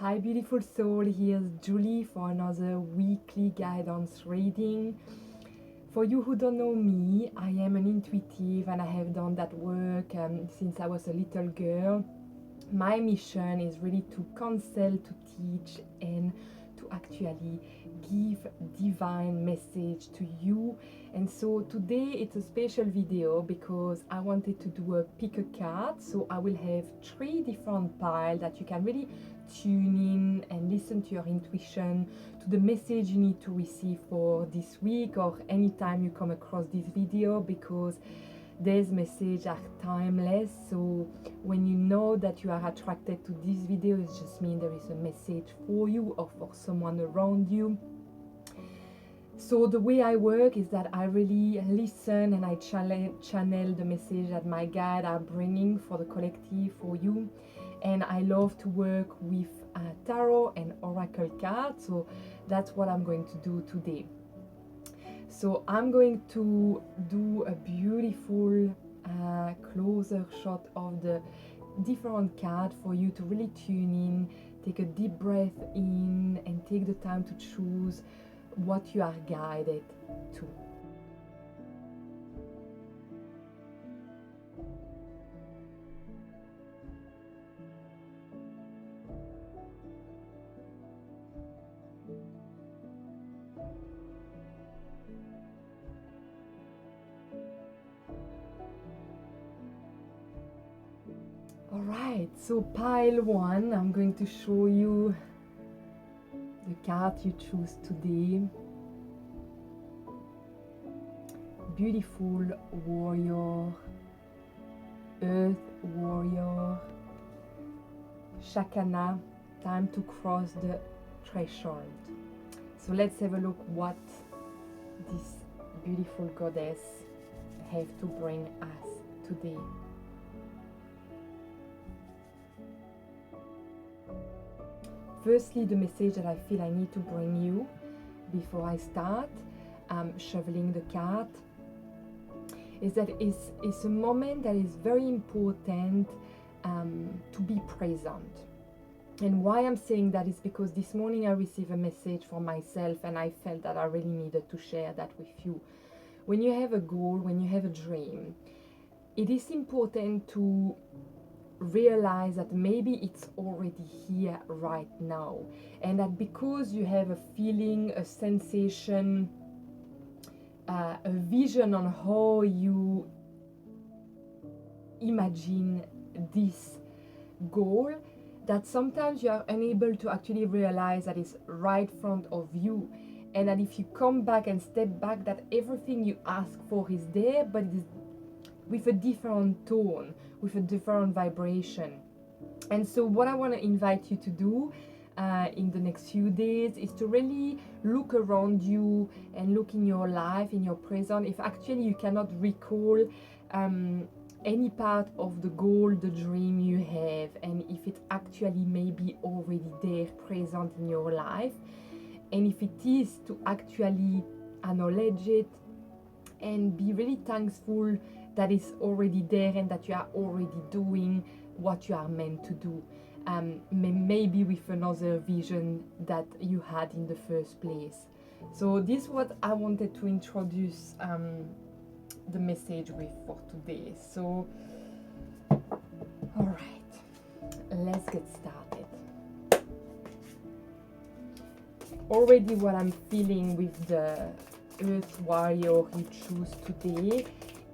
Hi beautiful soul, here's Julie for another weekly guidance reading. For you who don't know me, I am an intuitive and I have done that work since I was a little girl. My mission is really to counsel, to teach, and to actually give divine message to you. And so today it's a special video because I wanted to do a pick a card. So I will have 3 different piles that you can really tune in and listen to your intuition, to the message you need to receive for this week or anytime you come across this video, because these messages are timeless. So when you know that you are attracted to this video, it just means there is a message for you or for someone around you. So the way I work is that I really listen and I channel the message that my guides are bringing for the collective, for you. And I love to work with tarot and oracle cards, so that's what I'm going to do today. So I'm going to do a beautiful closer shot of the different cards for you to really tune in, take a deep breath in and take the time to choose what you are guided to. Alright, so pile 1, I'm going to show you the card you choose today. Beautiful warrior, earth warrior, Chakana, time to cross the threshold. So let's have a look what this beautiful goddess have to bring us today. Firstly, the message that I feel I need to bring you before I start shoveling the card is that it's a moment that is very important to be present. And why I'm saying that is because this morning I received a message for myself and I felt that I really needed to share that with you. When you have a goal, when you have a dream, it is important to realize that maybe it's already here right now, and that because you have a feeling, a sensation, a vision on how you imagine this goal, that sometimes you are unable to actually realize that it's right in front of you, and that if you come back and step back, that everything you ask for is there, but it is with a different tone, with a different vibration. And so what I want to invite you to do in the next few days is to really look around you and look in your life, in your present. If actually you cannot recall any part of the goal, the dream you have, and if it actually may be already there, present in your life, and if it is, to actually acknowledge it and be really thankful that is already there and that you are already doing what you are meant to do, maybe with another vision that you had in the first place. So this is what I wanted to introduce the message with for today. So alright, let's get started. Already what I'm feeling with the earth warrior you choose today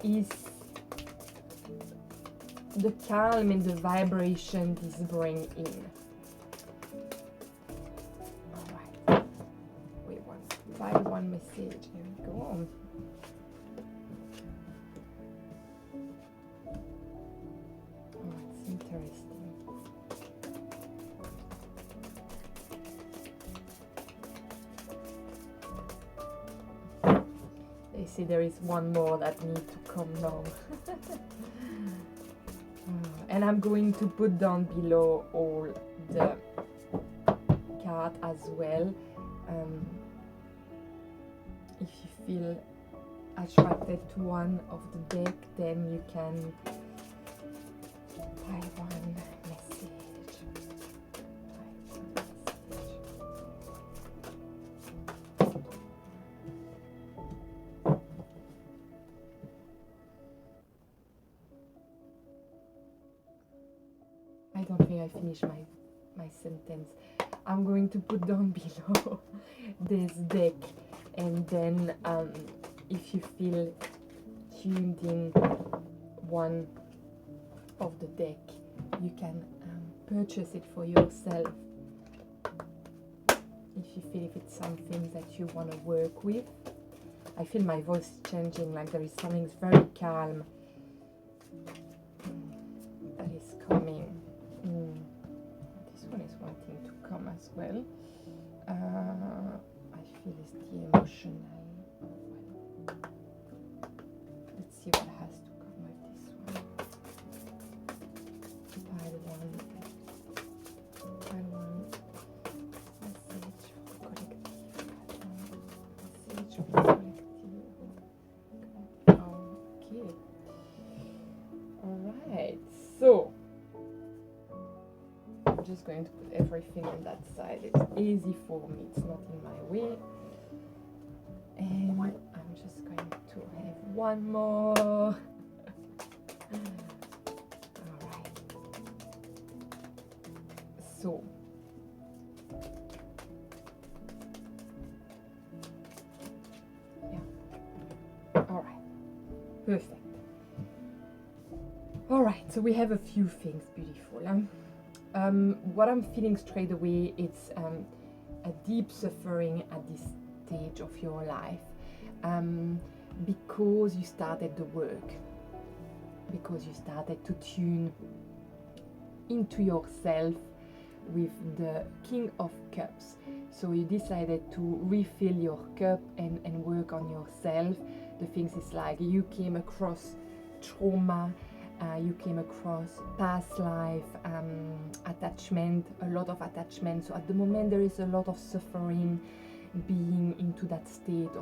is the calm and the vibration this brings in. Alright, wait, file 1 message, here we go. Oh, it's interesting. They say there is one more that needs to come now. And I'm going to put down below all the cards as well. If you feel attracted to one of the deck, then you can buy one message. I don't think I finished my sentence. I'm going to put down below this deck, and then if you feel tuned in one of the deck, you can purchase it for yourself if you feel if it's something that you want to work with. I feel my voice is changing, like there is something very calm that is coming. This one is wanting to come as well. I feel it's the emotion. Let's see what has to come with this one. Pile one. Message for collective. Message for collective. Okay. Alright, so I'm just going to put everything on that side. It's easy for me, it's not in my way. And I'm just going to have one more. Alright. So yeah. Alright. Perfect. Alright, so we have a few things beautiful. What I'm feeling straight away, it's a deep suffering at this stage of your life, because you started the work, because you started to tune into yourself with the King of Cups. So you decided to refill your cup and work on yourself. The things is like you came across trauma, you came across past life, attachment, a lot of attachment. So at the moment there is a lot of suffering, being into that state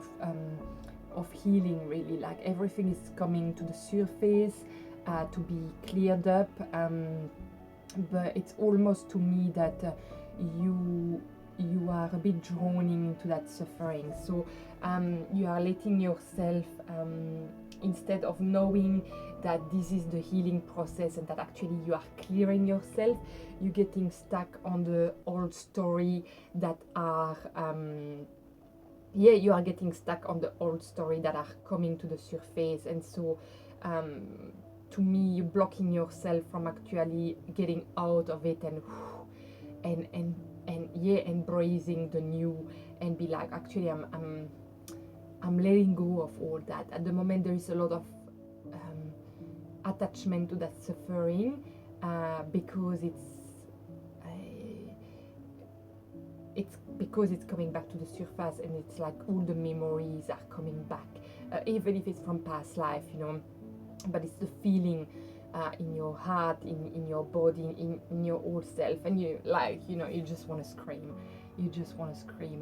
of healing, really, like everything is coming to the surface to be cleared up, but it's almost to me that you are a bit drowning into that suffering. So you are letting yourself, instead of knowing that this is the healing process and that actually you are clearing yourself, you're getting stuck on the old story that are you are getting stuck on the old story that are coming to the surface. And so to me, you're blocking yourself from actually getting out of it and embracing the new, and be like, actually I'm letting go of all that. At the moment there is a lot of attachment to that suffering, because it's coming back to the surface, and it's like all the memories are coming back, even if it's from past life, but it's the feeling in your heart, in your body, in your old self, and you just want to scream,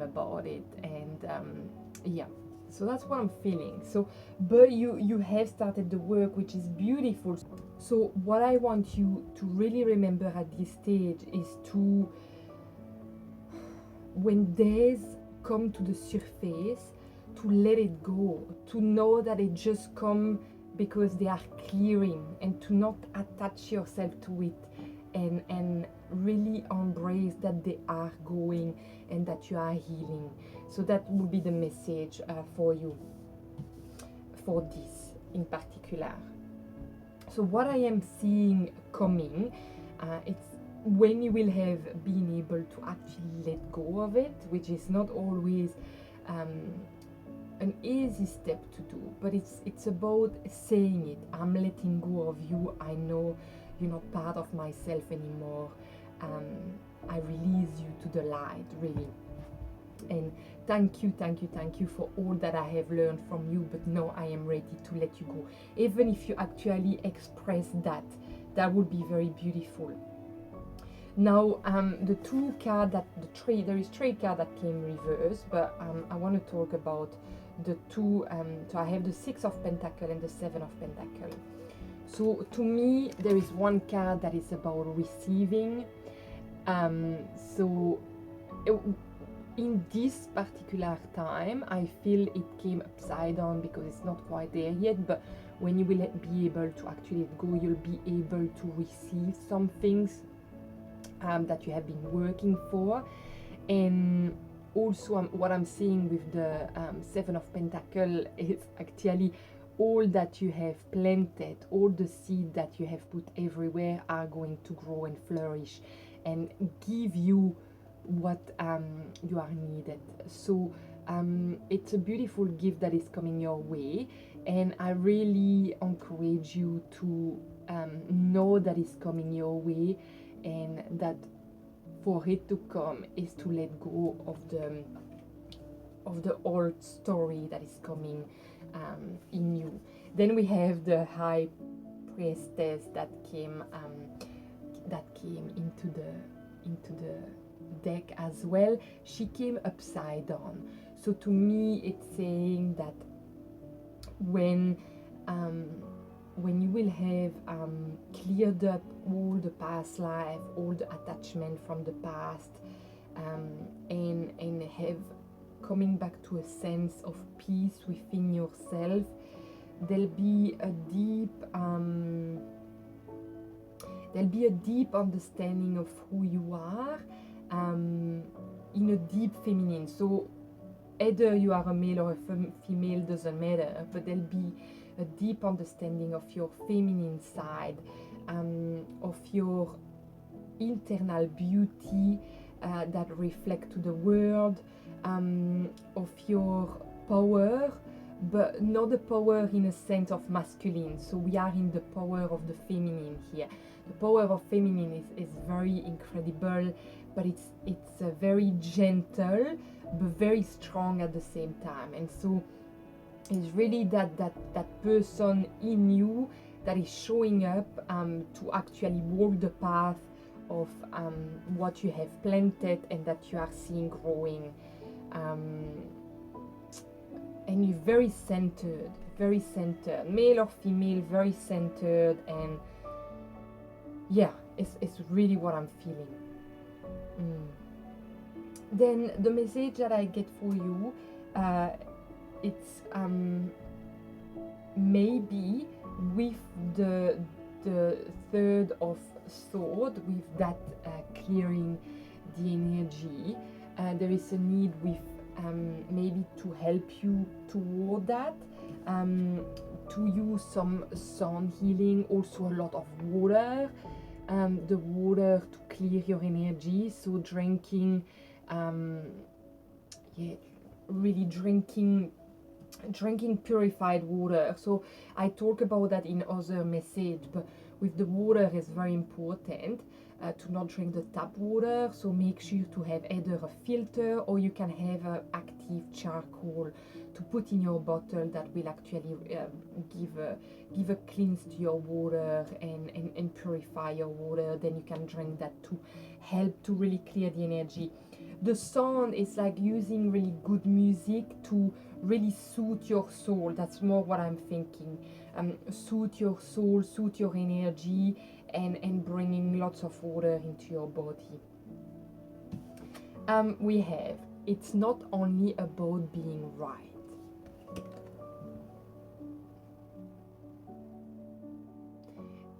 about it. And so that's what I'm feeling. So but you have started the work, which is beautiful. So what I want you to really remember at this stage is to, when days come to the surface, to let it go, to know that it just come because they are clearing, and to not attach yourself to it, and really embrace that they are going and that you are healing. So that will be the message for you for this in particular. So what I am seeing coming, it's when you will have been able to actually let go of it, which is not always an easy step to do, but it's about saying it. I'm letting go of you. I know you're not part of myself anymore. I release you to the light, really. And thank you for all that I have learned from you, but now I am ready to let you go. Even if you actually express that would be very beautiful. Now the two cards there is three cards that came reversed, but I want to talk about the two. So I have the Six of Pentacles and the Seven of Pentacles. So to me, there is one card that is about receiving. In this particular time, I feel it came upside down because it's not quite there yet, but when you will be able to actually let go, you'll be able to receive some things that you have been working for. And also what I'm seeing with the Seven of Pentacles is actually all that you have planted, all the seed that you have put everywhere are going to grow and flourish and give you what you are needed. So it's a beautiful gift that is coming your way, and I really encourage you to know that it's coming your way, and that for it to come is to let go of the old story that is coming in you. Then we have the High Priestess that came into the deck as well. She came upside down. So to me, it's saying that when you will have cleared up all the past life, all the attachment from the past, and have coming back to a sense of peace within yourself, there'll be a deep understanding of who you are, in a deep feminine. So either you are a male or a female, doesn't matter, but there'll be a deep understanding of your feminine side, of your internal beauty that reflect to the world, of your power, but not the power in a sense of masculine. So we are in the power of the feminine here. The power of feminine is very incredible, but it's very gentle but very strong at the same time. And so it's really that person in you that is showing up to actually walk the path of what you have planted and that you are seeing growing. And you're very centered, male or female, very centered, and yeah, it's really what I'm feeling. Then the message that I get for you, it's maybe with the Third of Swords, with that clearing the energy, there is a need with maybe to help you toward that, to use some sound healing, also a lot of water, the water to clear your energy. So drinking, really drinking purified water. So I talk about that in other message, but with the water is very important to not drink the tap water. So make sure to have either a filter, or you can have an active charcoal to put in your bottle that will actually give a cleanse to your water and purify your water. Then you can drink that to help to really clear the energy. The sound is like using really good music to really soothe your soul. That's more what I'm thinking. Soothe your soul, soothe your energy, and bringing lots of water into your body. We have, it's not only about being right.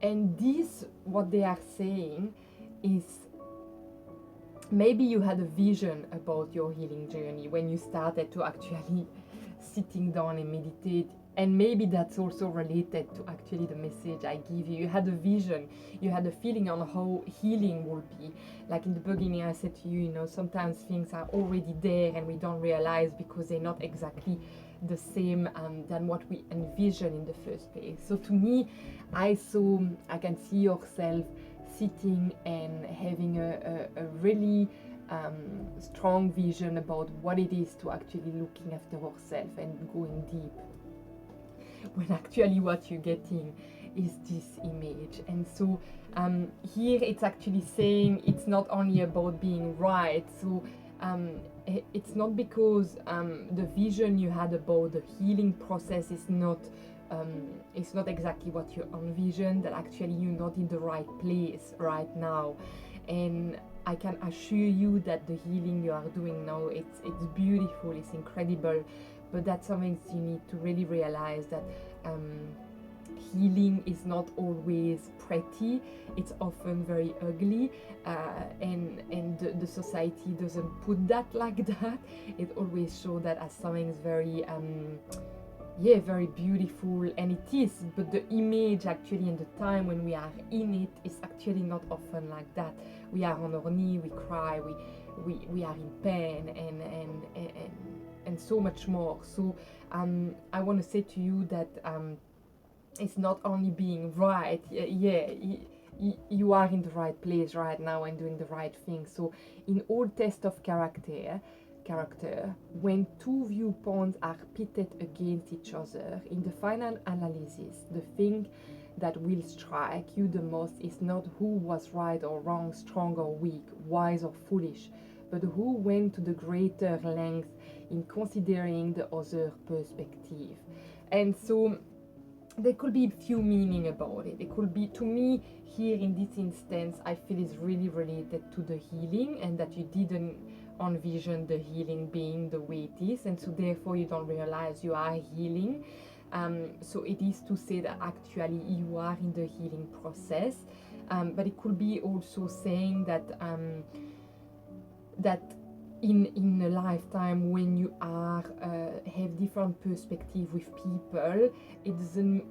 And this, what they are saying is, maybe you had a vision about your healing journey when you started to actually sitting down and meditate, and maybe that's also related to actually the message I give you. You had a vision, you had a feeling on how healing will be. Like in the beginning I said to you, sometimes things are already there and we don't realize because they're not exactly the same than what we envisioned in the first place. So to me, I can see yourself sitting and having a really strong vision about what it is to actually looking after yourself and going deep, when actually what you're getting is this image. And so here it's actually saying it's not only about being right. So it's not because the vision you had about the healing process is not it's not exactly what you envisioned, that actually you're not in the right place right now. And I can assure you that the healing you are doing now, it's beautiful, it's incredible, but that's something you need to really realize, that healing is not always pretty, it's often very ugly, and the society doesn't put that like that. It always shows that as something very very beautiful, and it is, but the image actually and the time when we are in it is actually not often like that. We are on our knee, we cry, we are in pain, and so much more. So I want to say to you that it's not only being right, you are in the right place right now and doing the right thing. So in all tests of character, when two viewpoints are pitted against each other, in the final analysis, the thing that will strike you the most is not who was right or wrong, strong or weak, wise or foolish, but who went to the greater length in considering the other perspective. And so there could be a few meaning about it. It could be, to me, here in this instance, I feel is really related to the healing, and that you didn't envision the healing being the way it is, and so therefore you don't realize you are healing. So it is to say that actually you are in the healing process, but it could be also saying that that in a lifetime, when you are have different perspective with people, it doesn't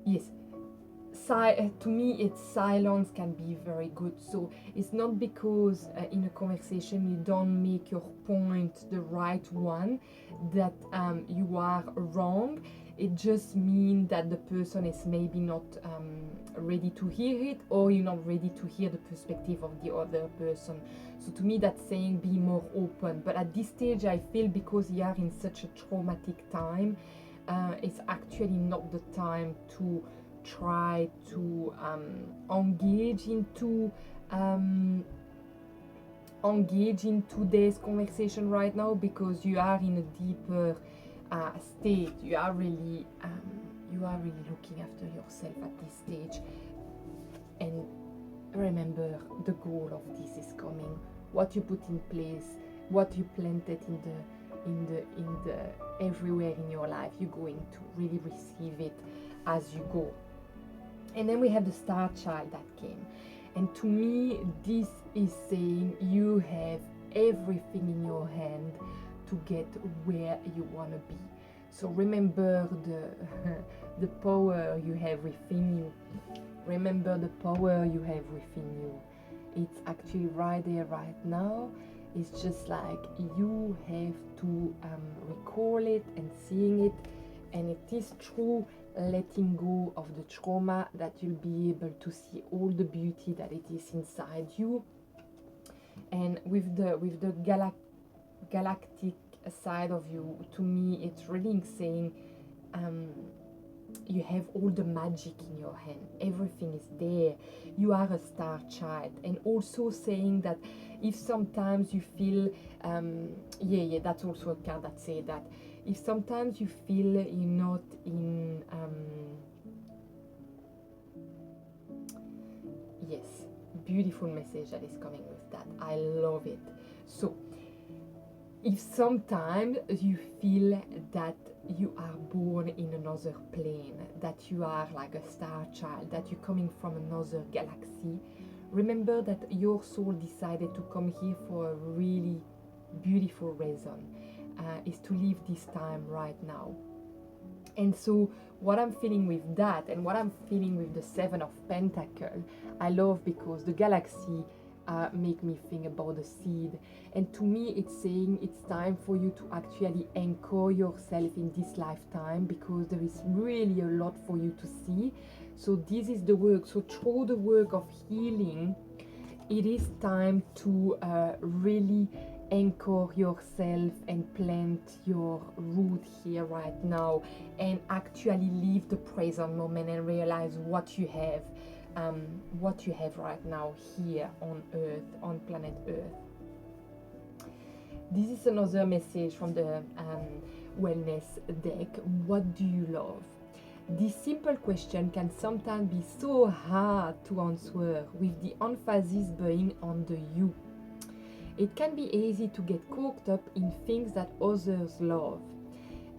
yes, to me, it's silence can be very good. So it's not because in a conversation you don't make your point the right one that you are wrong. It just means that the person is maybe not ready to hear it, or you're not ready to hear the perspective of the other person. So to me, that's saying be more open. But at this stage, I feel because you are in such a traumatic time, it's actually not the time to try to engage into today's conversation right now, because you are in a deeper state. You are really looking after yourself at this stage. And remember, the goal of this is coming. What you put in place, what you planted in the everywhere in your life, you're going to really receive it as you go. And then we have the star child that came, and to me this is saying you have everything in your hand to get where you want to be. So remember the power you have within you. Remember the power you have within you. It's actually right there, right now. It's just like you have to recall it and seeing it, and it is through letting go of the trauma that you'll be able to see all the beauty that it is inside you. And with the galactic side of you, to me it's really saying you have all the magic in your hand, everything is there, you are a star child. And also saying that if sometimes you feel that's also a card that say that if sometimes you feel you're not in yes, beautiful message that is coming with that. I love it. So if sometimes you feel that you are born in another plane, that you are like a star child, that you're coming from another galaxy, remember that your soul decided to come here for a really beautiful reason, is to live this time right now. And so what I'm feeling with that, and what I'm feeling with the Seven of Pentacles, I love, because the galaxy make me think about the seed. And to me it's saying it's time for you to actually anchor yourself in this lifetime, because there is really a lot for you to see. So this is the work. So through the work of healing, it is time to really anchor yourself and plant your root here right now, and actually live the present moment and realize what you have right now here on Earth, on planet Earth. This is another message from the wellness deck. What do you love? This simple question can sometimes be so hard to answer, with the emphasis being on the you. it can be easy to get caught up in things that others love.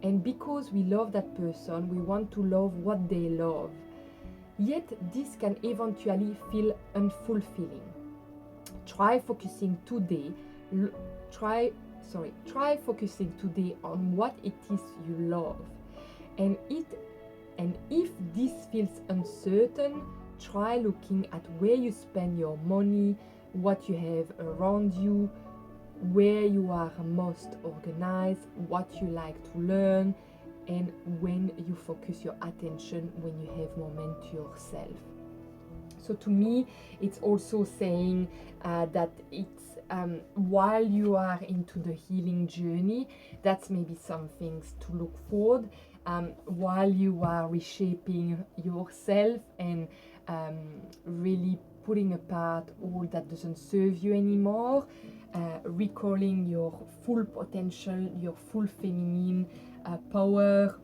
And because we love that person, we want to love what they love. Yet this can eventually feel unfulfilling. Try focusing today on what it is you love. And if this feels uncertain, try looking at where you spend your money, what you have around you, where you are most organized, what you like to learn, and when you focus your attention when you have moment to yourself. So to me, it's also saying that it's while you are into the healing journey, that's maybe some things to look forward. While you are reshaping yourself and really putting apart all that doesn't serve you anymore, recalling your full potential, your full feminine power,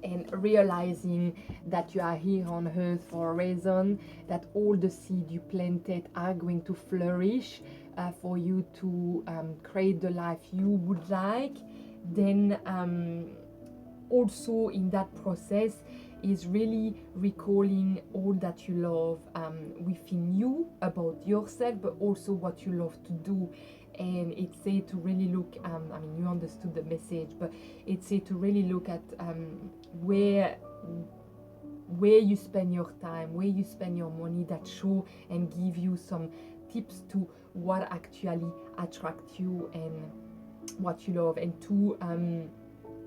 and realizing that you are here on earth for a reason, that all the seeds you planted are going to flourish for you to create the life you would like, then also in that process is really recalling all that you love within you about yourself, but also what you love to do. And it's said to really look, you understood the message, but it's said to really look at where you spend your time, where you spend your money, that show and give you some tips to what actually attracts you and what you love, and to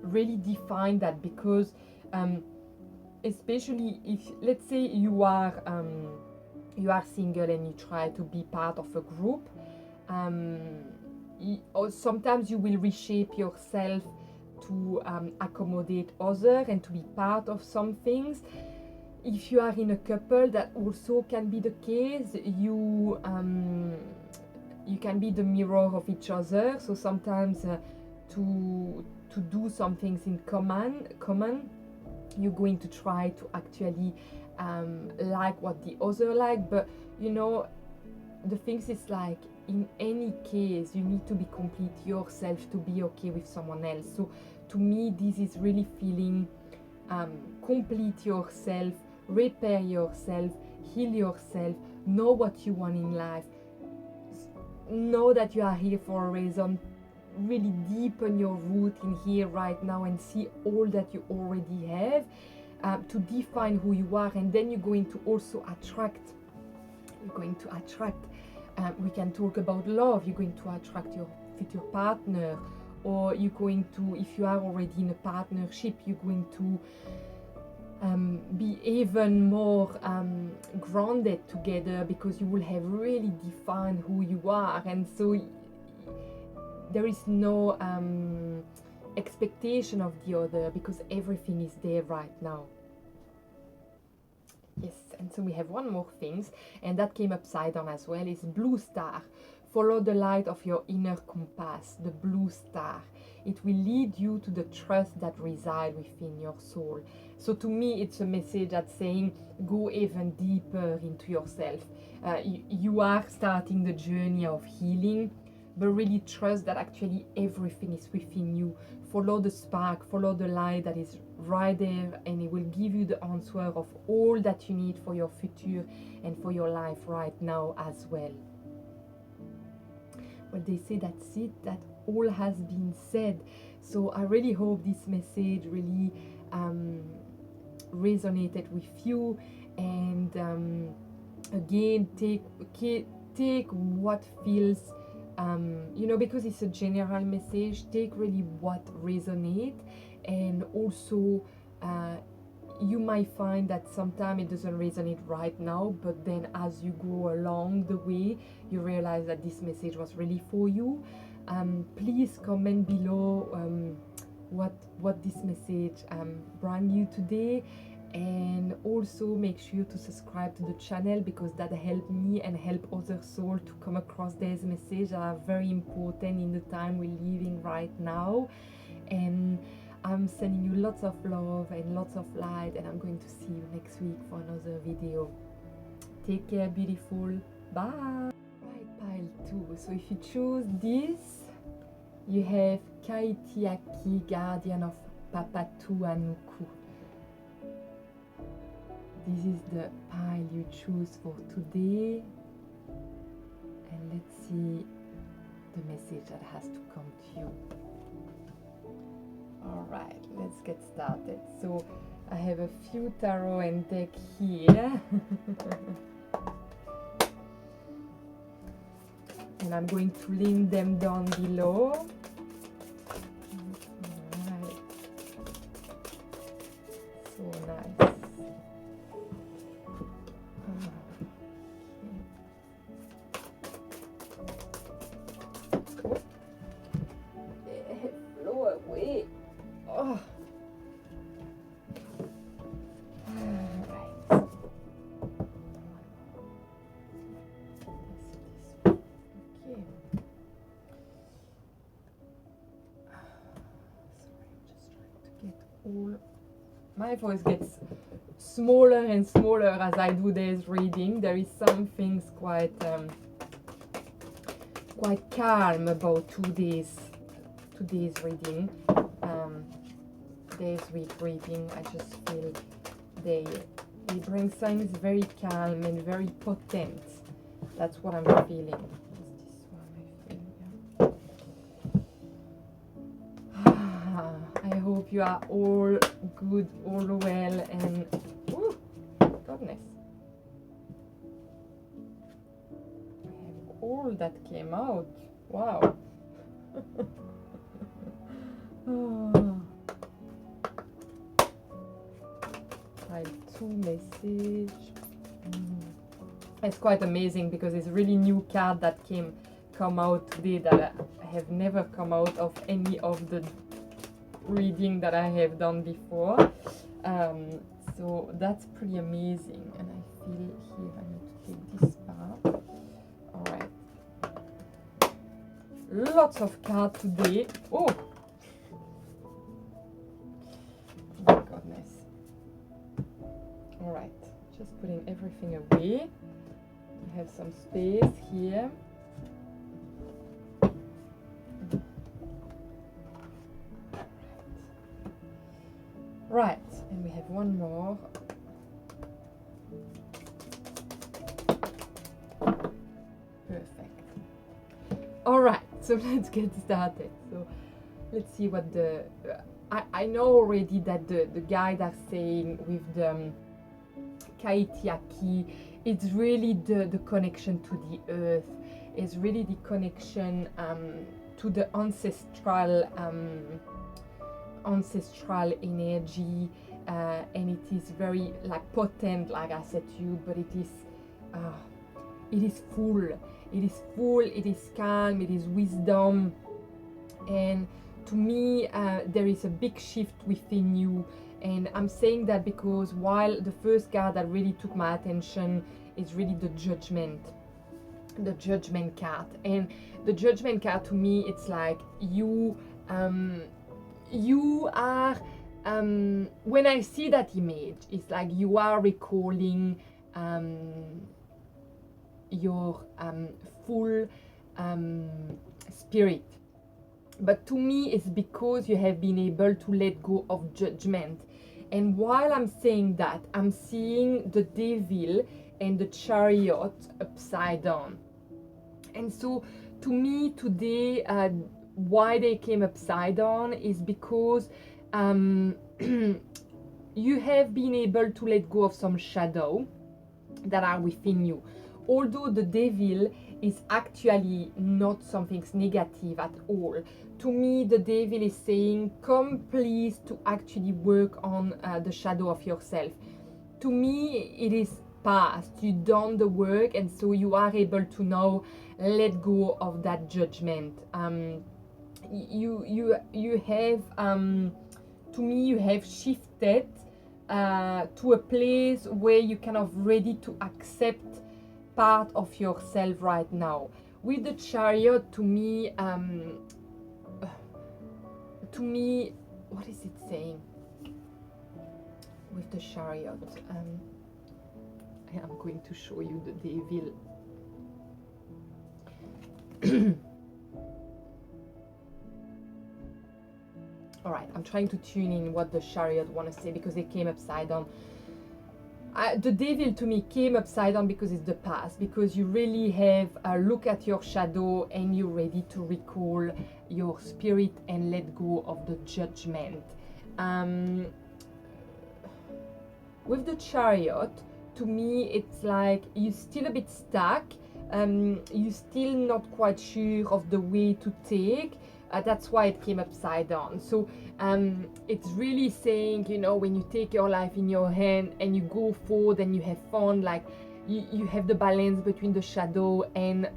really define that, because especially if, let's say, you are single and you try to be part of a group, or sometimes you will reshape yourself to accommodate others and to be part of some things. If you are in a couple, that also can be the case. You can be the mirror of each other, so sometimes to do some things in common, you're going to try to actually like what the other like, but the things is like, in any case you need to be complete yourself to be okay with someone else. So to me, this is really feeling complete yourself, repair yourself, heal yourself, know what you want in life, know that you are here for a reason, really deepen your root in here right now and see all that you already have, to define who you are. And then you're going to also attract, we can talk about love, you're going to attract your future partner, or you're going to, if you are already in a partnership, you're going to be even more grounded together, because you will have really defined who you are. And so there is no expectation of the other, because everything is there right now. Yes, and so we have one more thing, and that came upside down as well, is blue star. Follow the light of your inner compass, the blue star. It will lead you to the trust that resides within your soul. So to me, it's a message that's saying, go even deeper into yourself. You are starting the journey of healing, but really trust that actually everything is within you. Follow the spark, follow the light that is right there, and it will give you the answer of all that you need for your future and for your life right now as well. Well, they say that's it, that all has been said. So I really hope this message really resonated with you, and again, take what feels, because it's a general message, take really what resonates. And also you might find that sometimes it doesn't resonate right now, but then as you go along the way, you realize that this message was really for you. Please comment below what this message brought you today, and also make sure to subscribe to the channel, because that helps me and help other souls to come across these messages that are very important in the time we're living right now. And I'm sending you lots of love and lots of light, and I'm going to see you next week for another video. Take care, beautiful. Bye. Right, pile too. So if you choose this, you have Kaitiaki, guardian of Papatuanuku. This is the pile you choose for today. And let's see the message that has to come to you. Alright, let's get started. So I have a few tarot and deck here. And I'm going to link them down below. Alright. So nice. Blow away. Oh. My voice gets smaller and smaller as I do this reading. There is some things quite calm about today's reading. This week reading, I just feel they bring things very calm and very potent. That's what I'm feeling. What's this one? I feel, yeah. I hope you are all good, all well, and ooh, goodness. I have all that came out. Wow. Oh. Type 2 message. It's quite amazing because it's a really new card that come out today that have never come out of any of the reading that I have done before. So that's pretty amazing. And I feel here I need to take this part. Alright. Lots of cards today. Oh! My goodness. Alright. Just putting everything away. We have some space here. Right, and we have one more. Perfect. Alright, so let's get started. So let's see what the... I know already that the guy that's saying with the Kaitiaki, it's really the connection to the earth. It's really the connection to the ancestral energy, and it is very like potent, like I said to you, but it is full, it is calm, it is wisdom. And to me there is a big shift within you. And I'm saying that because while the first card that really took my attention is really the judgment card. And the judgment card, to me, it's like you are, when I see that image, it's like you are recalling your full spirit. But to me, it's because you have been able to let go of judgment. And while I'm saying that, I'm seeing the devil and the chariot upside down. And so to me today, why they came upside down is because you have been able to let go of some shadow that are within you. Although the devil is actually not something negative at all. To me, the devil is saying, come please to actually work on the shadow of yourself. To me, it is past. You've done the work, and so you are able to now let go of that judgment. You have, to me, you have shifted to a place where you kind of ready to accept part of yourself right now. With the chariot, to me, what is it saying? With the chariot, I am going to show you the devil. All right, I'm trying to tune in what the chariot want to say, because it came upside down. The devil to me came upside down because it's the past, because you really have a look at your shadow and you're ready to recall your spirit and let go of the judgment. With the chariot, to me, it's like you're still a bit stuck. You're still not quite sure of the way to take. That's why it came upside down. So it's really saying, you know, when you take your life in your hand and you go forward and you have fun, like you have the balance between the shadow and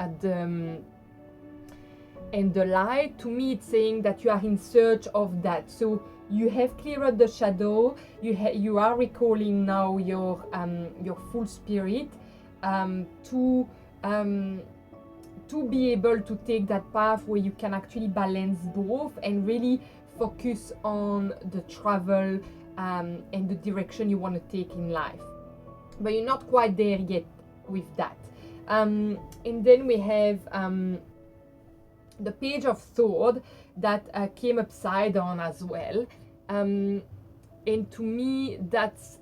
the light. To me, it's saying that you are in search of that. So you have cleared the shadow. You are recalling now your full spirit to be able to take that path where you can actually balance both and really focus on the travel and the direction you want to take in life. But you're not quite there yet with that. And then we have the Page of Swords that came upside down as well. And to me, that's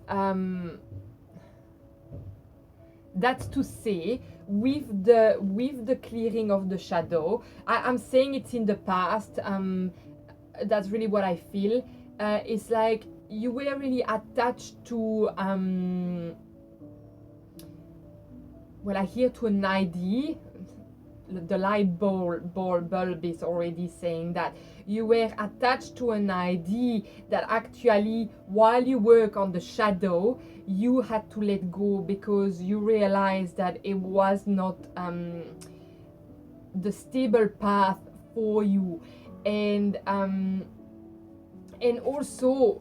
to say, with the clearing of the shadow, I'm saying it's in the past. That's really what I feel. It's like you were really attached to well, I hear to an idea. The light bulb is already saying that you were attached to an idea that actually, while you work on the shadow, you had to let go because you realized that it was not the stable path for you, and also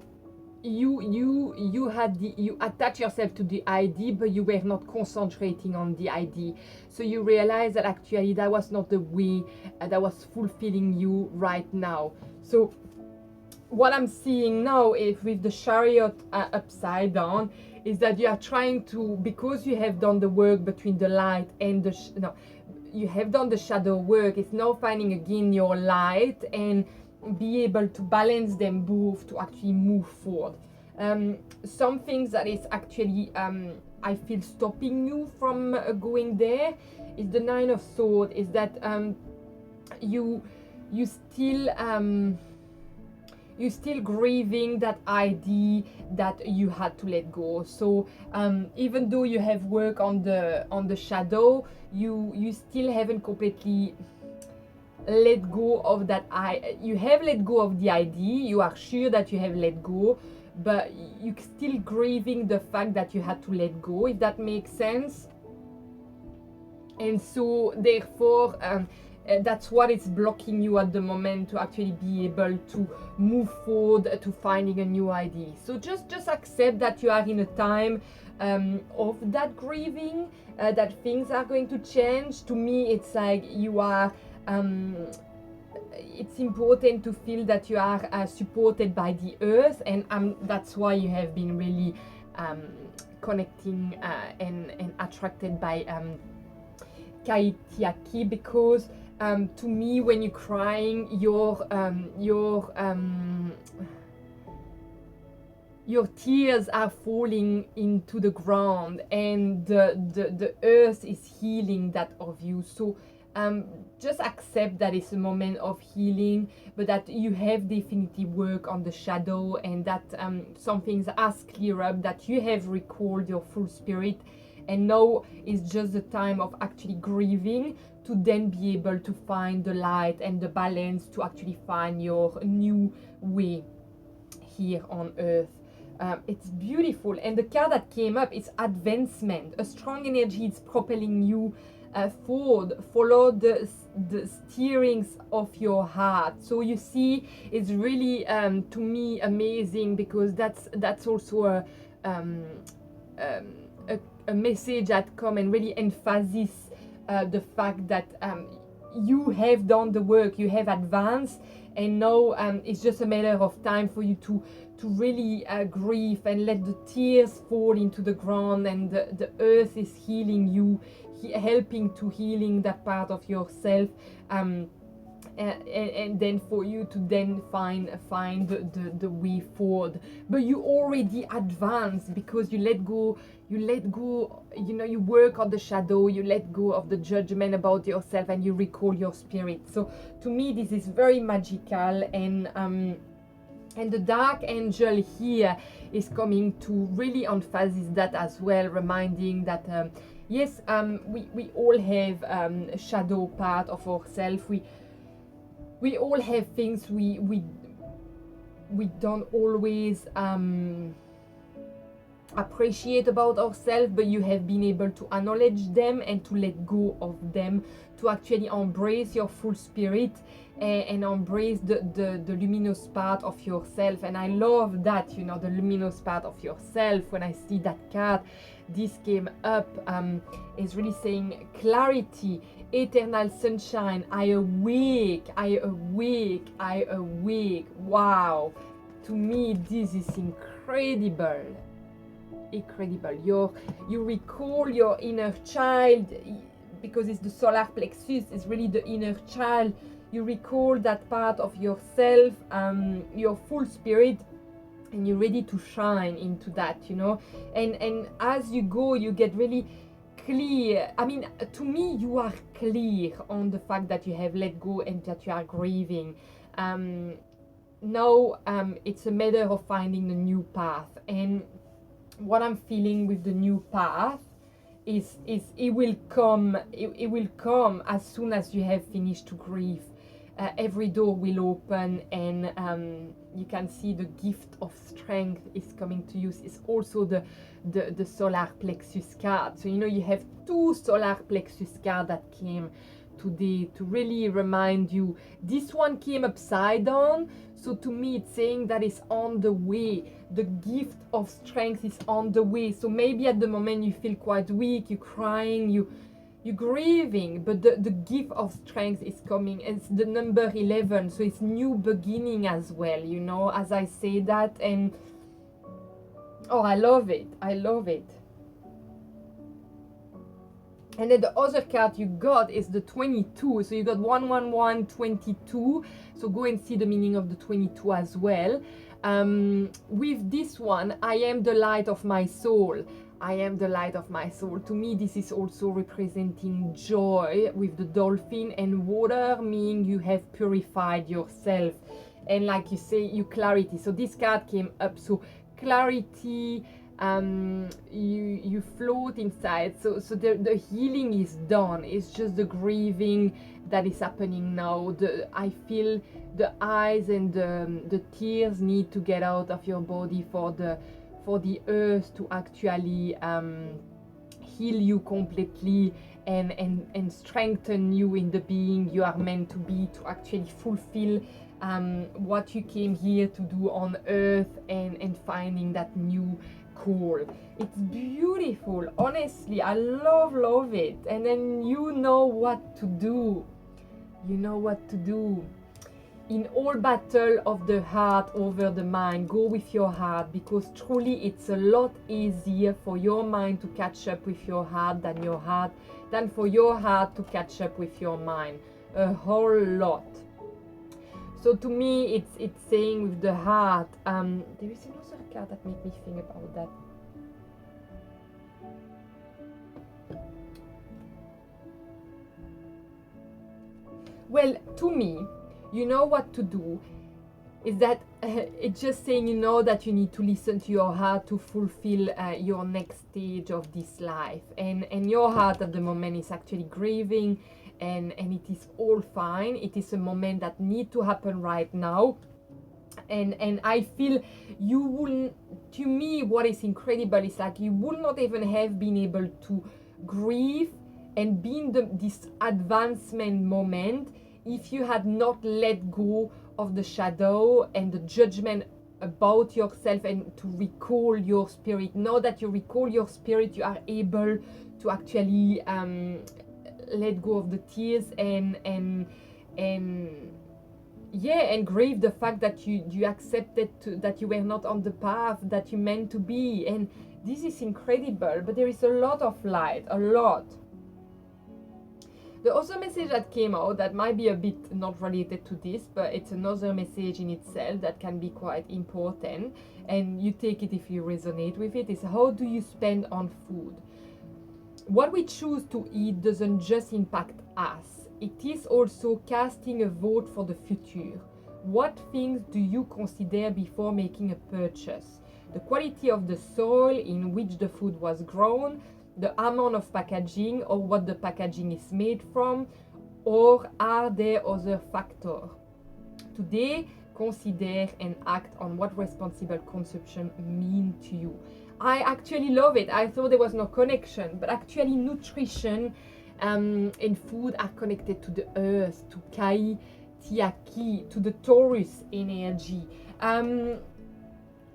you attach yourself to the idea, but you were not concentrating on the idea. So you realize that actually that was not the way that was fulfilling you right now. So what I'm seeing now is with the chariot upside down is that you are trying to, because you have done the work between the light and you have done the shadow work, it's now finding again your light and be able to balance them both to actually move forward. Some things that is actually I feel stopping you from going there is the Nine of Swords, is that you still grieving that idea that you had to let go. So even though you have work on the shadow, you still haven't completely let go of that. You have let go of the idea, you are sure that you have let go, but you're still grieving the fact that you had to let go, if that makes sense. And so therefore that's what is blocking you at the moment to actually be able to move forward to finding a new idea. So just accept that you are in a time of that grieving, that things are going to change. To me, it's like you are it's important to feel that you are supported by the earth, and that's why you have been really connecting and attracted by Kaitiaki, because to me, when you're crying, your tears are falling into the ground, and the earth is healing that of you. So just accept that it's a moment of healing, but that you have definitely work on the shadow, and that some things are clear up, that you have recalled your full spirit, and now is just the time of actually grieving to then be able to find the light and the balance to actually find your new way here on earth. It's beautiful, and the card that came up is advancement. A strong energy is propelling you forward. Follow the steerings of your heart. So you see, it's really to me amazing, because that's also a message that come and really emphasizes the fact that you have done the work, you have advanced, and now it's just a matter of time for you to really grieve and let the tears fall into the ground, and the earth is healing you, helping to healing that part of yourself, and then for you to then find the way forward. But you already advance because you let go, you know, you work on the shadow, you let go of the judgment about yourself, and you recall your spirit. So to me this is very magical, and the dark angel here is coming to really emphasize that as well, reminding that yes, we all have a shadow part of ourselves. We all have things we don't always appreciate about ourselves, but you have been able to acknowledge them and to let go of them, to actually embrace your full spirit and embrace the luminous part of yourself. And I love that, you know, the luminous part of yourself. When I see that card, this came up, is really saying clarity, eternal sunshine, I awake, I awake, I awake. Wow, to me this is incredible. You recall your inner child, because it's the solar plexus, it's really the inner child. You recall that part of yourself, your full spirit, and you're ready to shine into that, you know. And as you go, you get really clear. I mean, to me, you are clear on the fact that you have let go and that you are grieving. Now it's a matter of finding a new path. And what I'm feeling with the new path is it will come as soon as you have finished to grieve. Every door will open, and you can see the gift of strength is coming to you. It's also the solar plexus card. So you know, you have two solar plexus cards that came today to really remind you. This one came upside down, so to me it's saying that it's on the way. The gift of strength is on the way. So maybe at the moment you feel quite weak, you're crying, you're grieving, but the gift of strength is coming. It's the number 11, so it's new beginning as well, you know, as I say that. And oh, I love it. And then the other card you got is the 22. So you got 111, 22. So go and see the meaning of the 22 as well. With this one, I am the light of my soul. I am the light of my soul. To me, this is also representing joy with the dolphin, and water meaning you have purified yourself. And like you say, you clarity. So this card came up. So clarity, you float inside. So the healing is done. It's just the grieving that is happening now. I feel the eyes and the tears need to get out of your body for the earth to actually heal you completely and strengthen you in the being you are meant to be, to actually fulfill what you came here to do on earth, and finding that new call. It's beautiful, honestly. I love it. And then you know what to do. In all battle of the heart over the mind, go with your heart, because truly it's a lot easier for your mind to catch up with your heart than for your heart to catch up with your mind. A whole lot. So to me, it's saying with the heart. There is another card that makes me think about that. Well, to me, you know what to do is that it's just saying, you know, that you need to listen to your heart to fulfill your next stage of this life. And your heart at the moment is actually grieving, and it is all fine. It is a moment that needs to happen right now. And I feel you will, to me, what is incredible is like you would not even have been able to grieve and be in this advancement moment if you had not let go of the shadow and the judgment about yourself, and to recall your spirit. Now that you recall your spirit, you are able to actually let go of the tears and grieve the fact that you accepted that you were not on the path that you meant to be. And this is incredible, but there is a lot of light, a lot. The other message that came out that might be a bit not related to this, but it's another message in itself that can be quite important, and you take it if you resonate with it, is how do you spend on food? What we choose to eat doesn't just impact us, it is also casting a vote for the future. What things do you consider before making a purchase? The quality of the soil in which the food was grown, the amount of packaging or what the packaging is made from, or are there other factors? Today, consider and act on what responsible consumption means to you. I actually love it. I thought there was no connection, but actually nutrition and food are connected to the earth, to Kaitiaki, to the Taurus energy.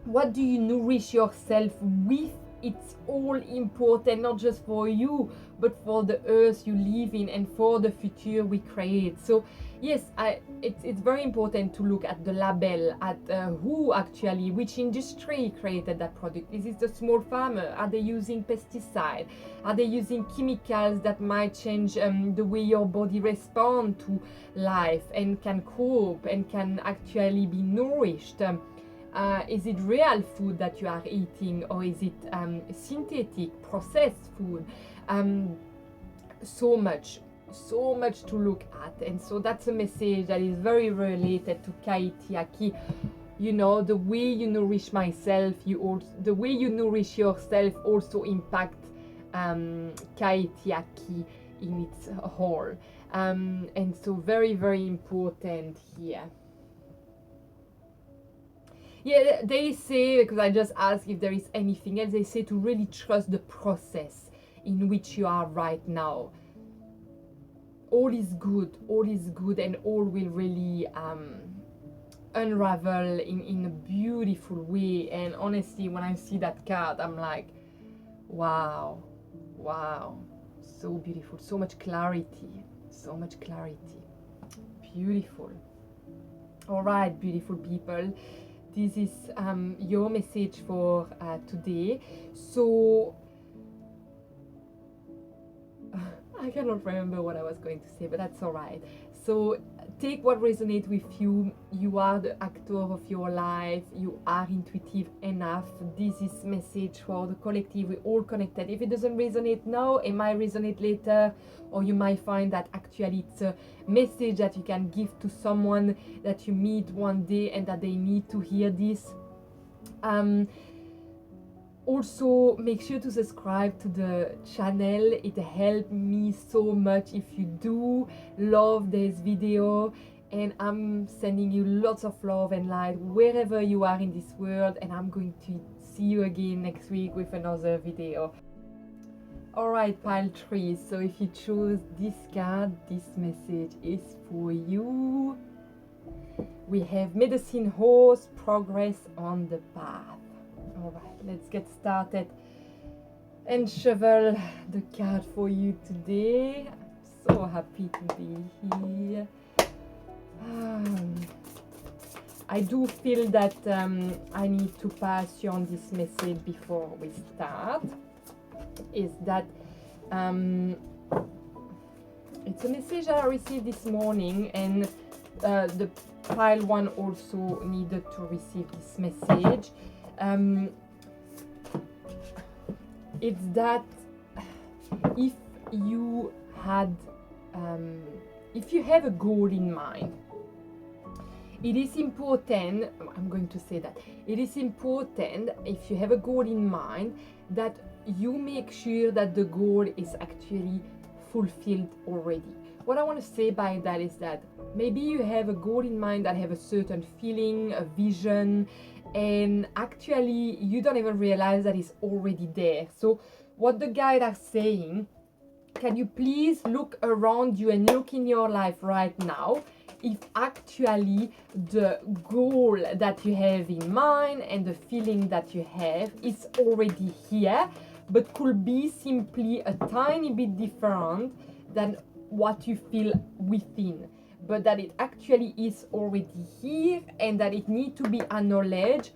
What do you nourish yourself with? It's all important, not just for you, but for the earth you live in and for the future we create. So yes, it's very important to look at the label, at who actually, which industry created that product. Is it the small farmer? Are they using pesticide? Are they using chemicals that might change the way your body responds to life and can cope and can actually be nourished? Is it real food that you are eating, or is it synthetic, processed food? So much to look at, and so that's a message that is very related to Kaitiaki. You know, the way you nourish myself, the way you nourish yourself also impact Kaitiaki in its whole, and so very, very important here. Yeah, they say, because I just asked if there is anything else, they say to really trust the process in which you are right now. All is good, and all will really unravel in a beautiful way. And honestly, when I see that card, I'm like, wow, so beautiful, so much clarity, beautiful. All right, beautiful people. This is your message for today. So I cannot remember what I was going to say, but that's all right. So take what resonates with you. You are the actor of your life. You are intuitive enough. This is message for the collective. We're all connected. If it doesn't resonate now, it might resonate later, or you might find that actually it's a message that you can give to someone that you meet one day and that they need to hear this. Also, make sure to subscribe to the channel. It helps me so much if you do love this video, and I'm sending you lots of love and light wherever you are in this world, and I'm going to see you again next week with another video. Alright, pile 3, so if you choose this card, this message is for you. We have Medicine Horse, Progress on the Path. Alright, let's get started and shovel the card for you today. I'm so happy to be here. I do feel that I need to pass you on this message before we start. Is that it's a message I received this morning, and the pile 1 also needed to receive this message. It's that if you have a goal in mind, it is important, I'm going to say that, it is important if you have a goal in mind that you make sure that the goal is actually fulfilled already. What I want to say by that is that maybe you have a goal in mind that have a certain feeling, a vision, and actually you don't even realize that it's already there. So what the guides are saying, can you please look around you and look in your life right now if actually the goal that you have in mind and the feeling that you have is already here, but could be simply a tiny bit different than what you feel within, but that it actually is already here and that it needs to be acknowledged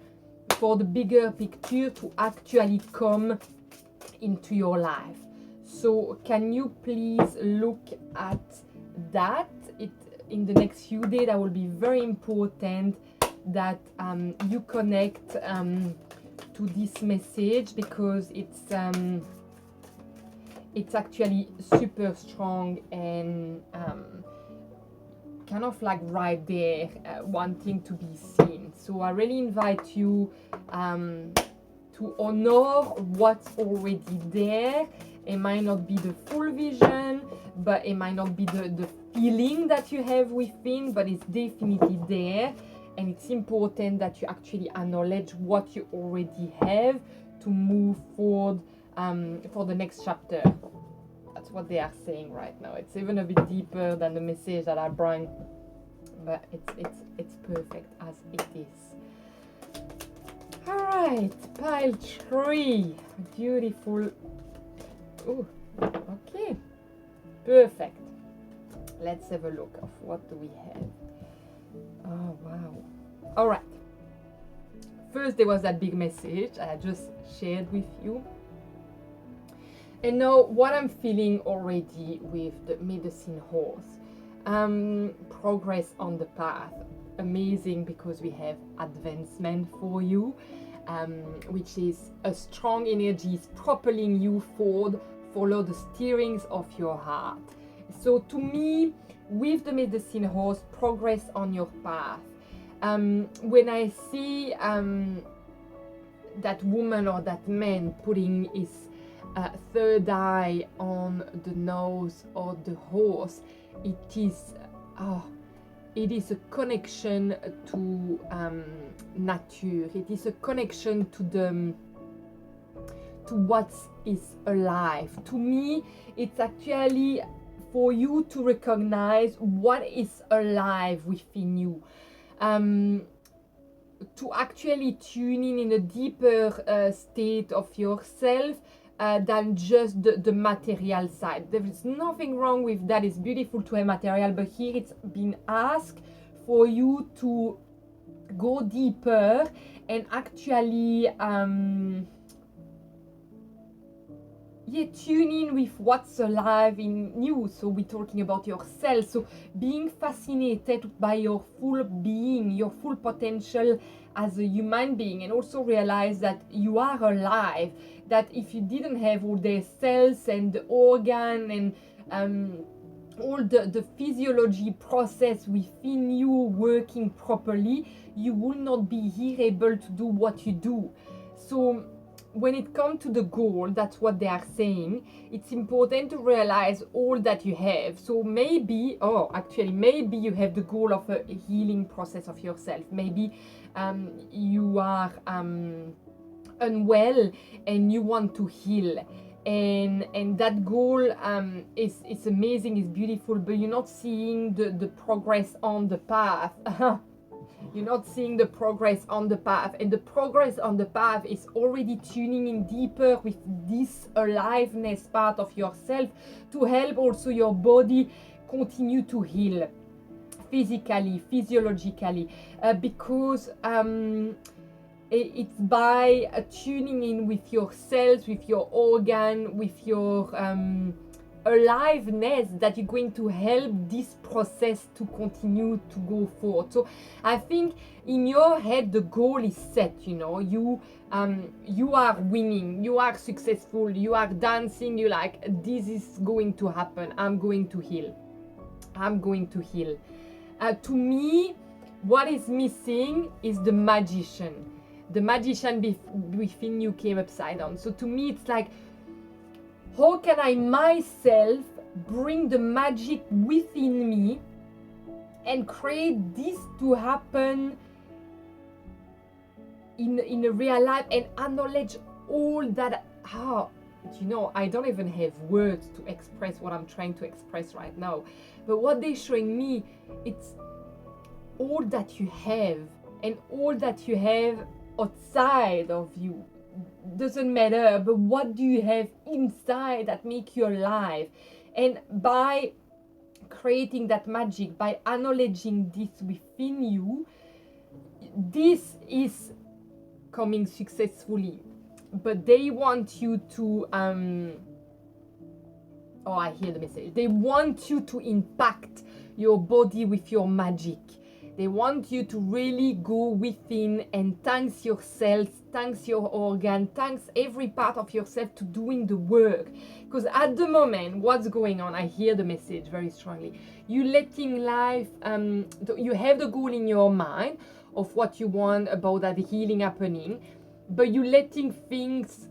for the bigger picture to actually come into your life. So can you please look at that? In the next few days, that will be very important that you connect to this message, because it's actually super strong and kind of like right there, wanting to be seen. So I really invite you to honor what's already there. It might not be the full vision, but it might not be the feeling that you have within, but it's definitely there. And it's important that you actually acknowledge what you already have to move forward for the next chapter. That's what they are saying right now. It's even a bit deeper than the message that I bring, but it's perfect as it is. All right, pile 3, beautiful. Oh, okay, perfect. Let's have a look of what do we have. Oh wow. All right, first there was that big message I just shared with you, and now what I'm feeling already with the medicine horse. Progress on the path, amazing, because we have advancement for you, which is a strong energy is propelling you forward. Follow the steerings of your heart. So to me, with the medicine horse, progress on your path. When I see that woman or that man putting his third eye on the nose of the horse, it is a connection to nature. It is a connection to what is alive. To me, it's actually for you to recognize what is alive within you, to actually tune in a deeper state of yourself than just the material side. There is nothing wrong with that. It's beautiful to have material, but here it's been asked for you to go deeper and actually tune in with what's alive in you. So we're talking about yourself, so being fascinated by your full being, your full potential as a human being, and also realize that you are alive, that if you didn't have all the cells and the organ and all the physiology process within you working properly, you will not be here able to do what you do. So when it comes to the goal, that's what they are saying, it's important to realize all that you have. So maybe you have the goal of a healing process of yourself. Maybe you are unwell and you want to heal, and that goal is amazing, is beautiful, but you're not seeing the progress on the path. You're not seeing the progress on the path, and the progress on the path is already tuning in deeper with this aliveness part of yourself to help also your body continue to heal physically, physiologically, because it's by tuning in with your cells, with your organ, with your aliveness, that you're going to help this process to continue to go forward. So I think in your head the goal is set, you are winning, you are successful, you are dancing, you like, this is going to happen, I'm going to heal. To me, what is missing is the magician within you came upside down. So to me it's like, how can I myself bring the magic within me and create this to happen in a real life, and acknowledge all that? I don't even have words to express what I'm trying to express right now. But what they're showing me, it's all that you have, and all that you have outside of you. Doesn't matter, but what do you have inside that make you alive? And by creating that magic, by acknowledging this within you, this is coming successfully. But they want you to Oh, I hear the message. They want you to impact your body with your magic. They want you to really go within and thanks your cells, thanks your organ, thanks every part of yourself to doing the work. Because at the moment, what's going on? I hear the message very strongly. You letting life, you have the goal in your mind of what you want about that healing happening, but you letting things,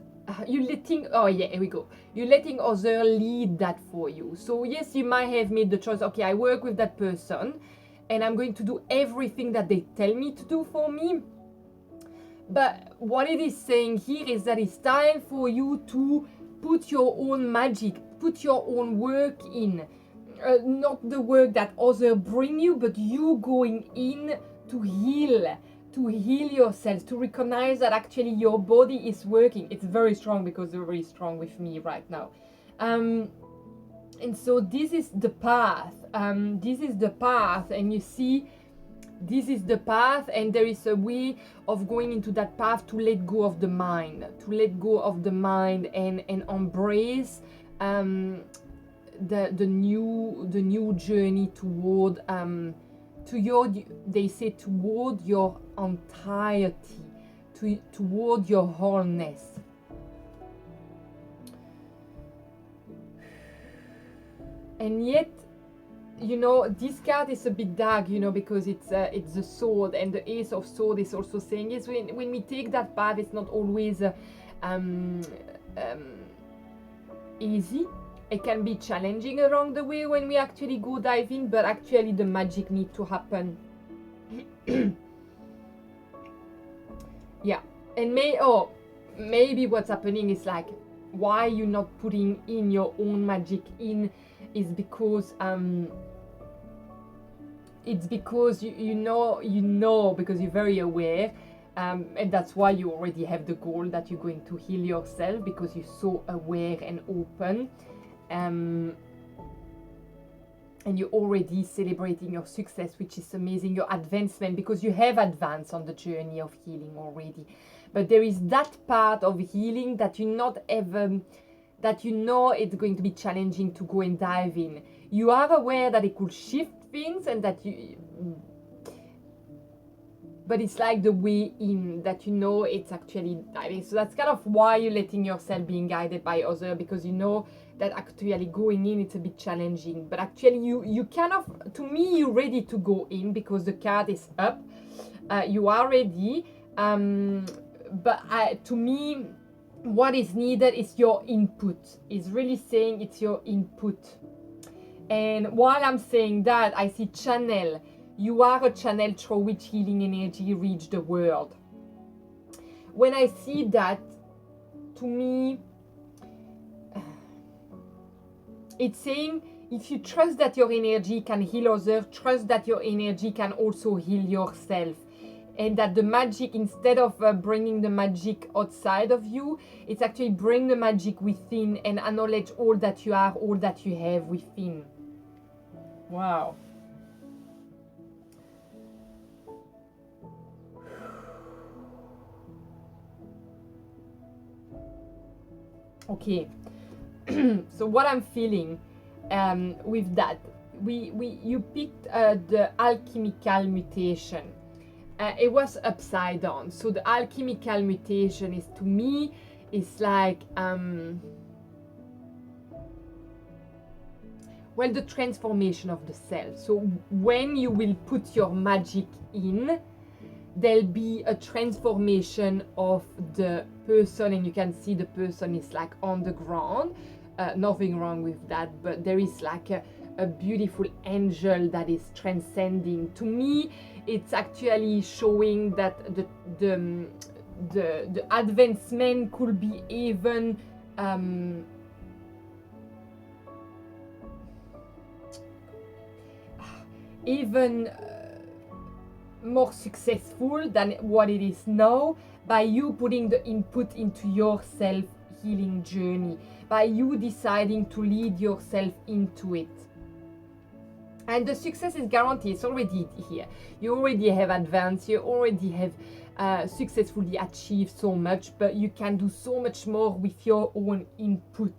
you letting, oh yeah, here we go. You're letting others lead that for you. So yes, you might have made the choice, okay, I work with that person, and I'm going to do everything that they tell me to do for me. But what it is saying here is that it's time for you to put your own magic, put your own work in. Not the work that others bring you, but you going in to heal yourself, to recognize that actually your body is working. It's very strong because they're very strong with me right now. And so this is the path. And you see, this is the path, and there is a way of going into that path to let go of the mind, and embrace the new journey toward toward your entirety, toward your wholeness. And yet, you know, this card is a bit dark, you know, because it's the sword, and the Ace of Swords is also saying, yes, when we take that path, it's not always easy. It can be challenging along the way when we actually go dive in, but actually the magic needs to happen. Yeah, and maybe what's happening is like, why you're not putting in your own magic in is because it's because you know because you're very aware, and that's why you already have the goal that you're going to heal yourself, because you're so aware and open, and you're already celebrating your success, which is amazing, your advancement, because you have advanced on the journey of healing already. But there is that part of healing that you not ever, that you know it's going to be challenging to go and dive in. You are aware that it could shift things, and that you, but it's like the way in that you know it's actually diving. So that's kind of why you're letting yourself being guided by others, because you know that actually going in it's a bit challenging. But actually you kind of, to me, you're ready to go in because the card is up. You are ready. But to me, what is needed is your input. It's really saying it's your input. And while I'm saying that, I see channel. You are a channel through which healing energy reach the world. When I see that, to me, it's saying, if you trust that your energy can heal others, trust that your energy can also heal yourself. And that the magic, instead of bringing the magic outside of you, it's actually bring the magic within and acknowledge all that you are, all that you have within. Wow. Okay. So what I'm feeling with that, you picked the alchemical mutation. It was upside down. So the alchemical mutation is, to me, is like well, the transformation of the cell. So when you will put your magic in, there'll be a transformation of the person, and you can see the person is like on the ground. Nothing wrong with that, but there is like a beautiful angel that is transcending. To me, it's actually showing that the advancement could be even more successful than what it is now, by you putting the input into your self-healing journey, by you deciding to lead yourself into it. And the success is guaranteed. It's already here. You already have advanced. You already have successfully achieved so much, but you can do so much more with your own input.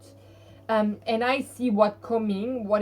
and I see what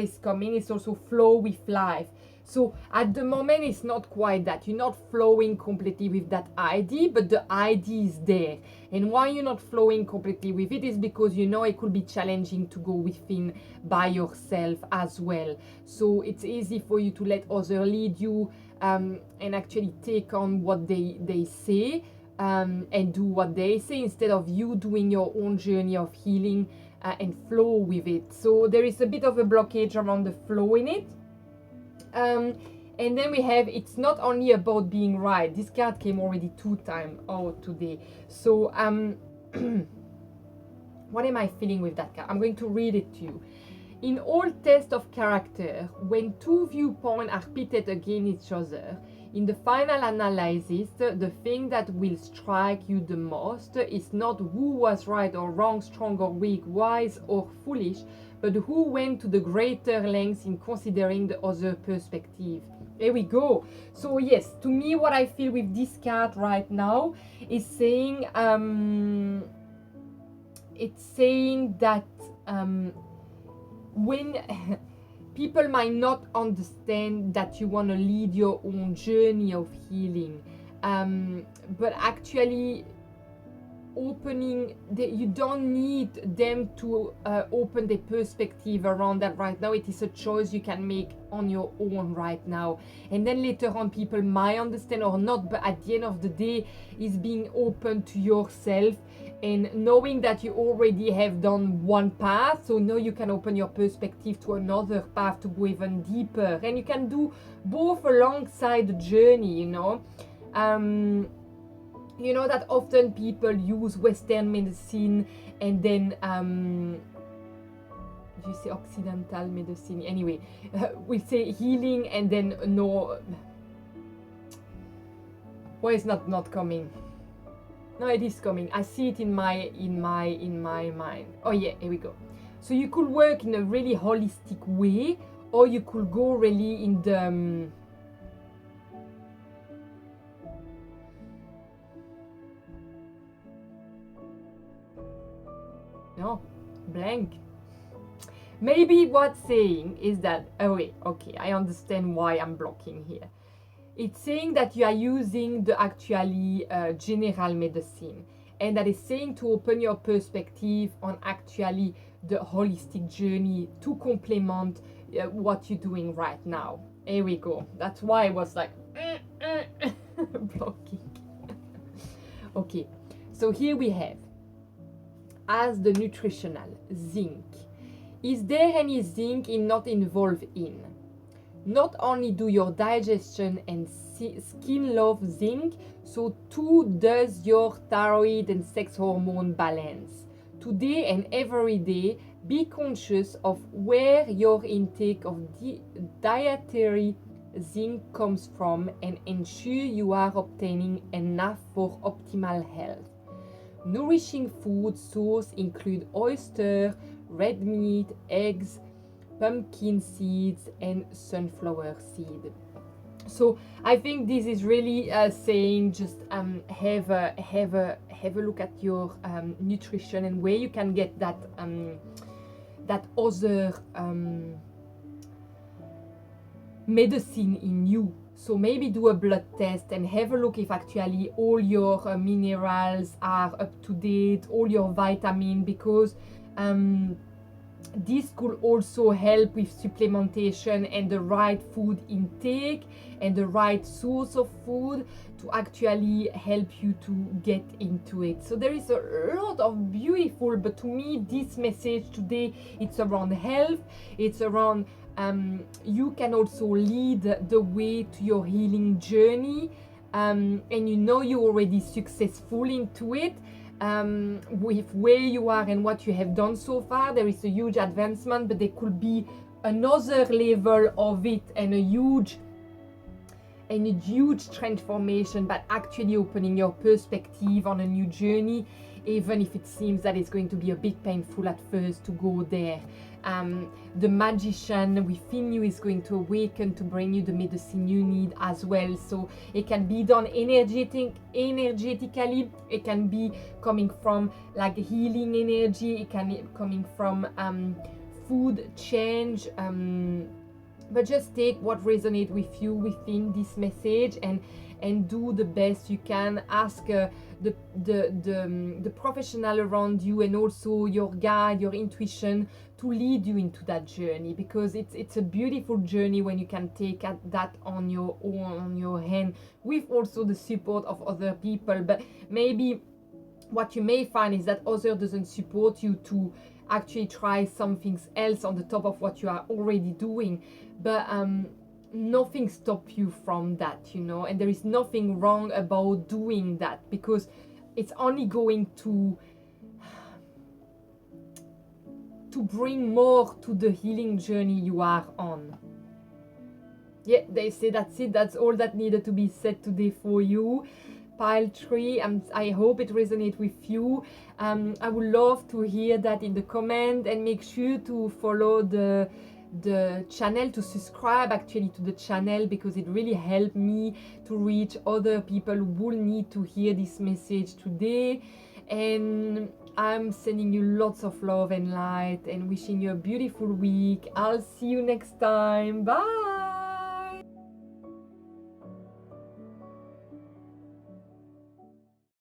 is coming is also flow with life. So at the moment it's not quite that. You're not flowing completely with that idea, but the idea is there. And why you're not flowing completely with it is because you know it could be challenging to go within by yourself as well. So it's easy for you to let others lead you, and actually take on what they say, and do what they say instead of you doing your own journey of healing, and flow with it. So there is a bit of a blockage around the flow in it. And then we have, it's not only about being right. This card came already 2 times out today. So what am I feeling with that card? I'm going to read it to you. In all tests of character, when 2 viewpoints are pitted against each other, in the final analysis, the thing that will strike you the most is not who was right or wrong, strong or weak, wise or foolish, but who went to the greater lengths in considering the other perspective. There we go. So yes, to me what I feel with this card right now is saying, it's saying that when people might not understand that you want to lead your own journey of healing, but actually opening you don't need them to open their perspective around that right now. It is a choice you can make on your own right now, and then later on people might understand or not, but at the end of the day is being open to yourself and knowing that you already have done one path, so now you can open your perspective to another path to go even deeper, and you can do both alongside the journey, you know. You know that often people use Western medicine and then you say Occidental medicine, anyway, we say healing and then no, why is not coming? No, it is coming. I see it in my mind. Oh yeah, here we go. So you could work in a really holistic way, or you could go really in the no, blank. Maybe what's saying is that, oh wait, okay, I understand why I'm blocking here. It's saying that you are using the actually general medicine, and that is saying to open your perspective on actually the holistic journey to complement what you're doing right now. Here we go. That's why I was like blocking. Okay, so here we have, as the nutritional zinc. Is there any zinc not involved in? Not only do your digestion and skin love zinc, so too does your thyroid and sex hormone balance. Today and every day, be conscious of where your intake of dietary zinc comes from and ensure you are obtaining enough for optimal health. Nourishing food sources include oyster, red meat, eggs, pumpkin seeds, and sunflower seed. So I think this is really saying just have a look at your nutrition and where you can get that that other medicine in you. So maybe do a blood test and have a look if actually all your minerals are up to date, all your vitamin, because this could also help with supplementation and the right food intake and the right source of food to actually help you to get into it. So there is a lot of beautiful, but to me this message today, it's around health, it's around you can also lead the way to your healing journey, and you know you're already successful into it. With where you are and what you have done so far, there is a huge advancement, but there could be another level of it and a huge and a huge transformation, but actually opening your perspective on a new journey, even if it seems that it's going to be a bit painful at first to go there. The magician within you is going to awaken to bring you the medicine you need as well. So it can be done energetically, it can be coming from like healing energy, it can be coming from food change, but just take what resonates with you within this message and do the best you can. Ask the professional around you and also your guide, your intuition, to lead you into that journey, because it's a beautiful journey when you can take that on your own, on your hand, with also the support of other people. But maybe what you may find is that other doesn't support you to actually try something else on the top of what you are already doing. But nothing stops you from that, you know, and there is nothing wrong about doing that, because it's only going to bring more to the healing journey you are on. Yeah, they say that's it. That's all that needed to be said today for you. Pile 3, I hope it resonates with you. I would love to hear that in the comment, and make sure to follow the channel, to subscribe actually to the channel, because it really helped me to reach other people who will need to hear this message today. And I'm sending you lots of love and light and wishing you a beautiful week. I'll see you next time. Bye.